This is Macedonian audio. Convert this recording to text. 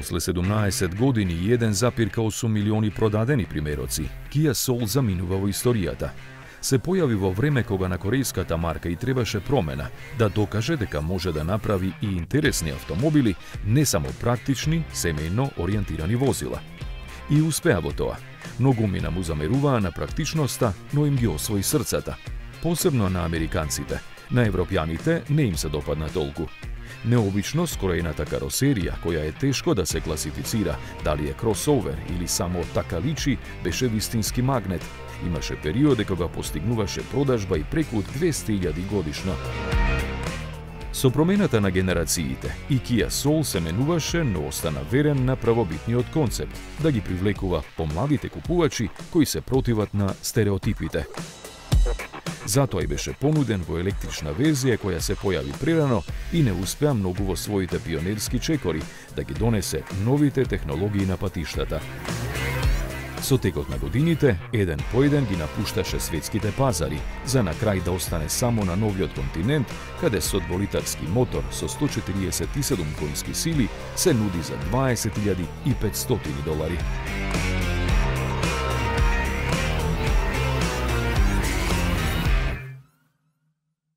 После 17 години и еден запирка 8 милиони продадени примероци, Kia Soul заминува во историјата. Се појави во време кога на корејската марка и требаше промена да докаже дека може да направи и интересни автомобили, не само практични, семејно ориентирани возила. И успеа во тоа. Многумина му замеруваа на практичноста, но им ги освои срцата. Посебно на американците. На европјаните не им се допадна толку. Необично скроената каросерија, која е тешко да се класифицира дали е кросовер или само така личи, беше вистински магнет. Имаше периоди кога постигнуваше продажба и преку 200.000 годишно. Со промената на генерациите, и Kia Soul се менуваше, но остана верен на правобитниот концепт, да ги привлекува помладите купувачи кои се противат на стереотипите. Затоа и беше понуден во електрична верзија која се појави прерано и не успеа многу во своите пионерски чекори да ги донесе новите технологии на патиштата. Со текот на годините, еден по еден ги напушташе светските пазари, за на крај да остане само на новиот континент, каде со дволитарски мотор со 147 конски сили се нуди за $20.500.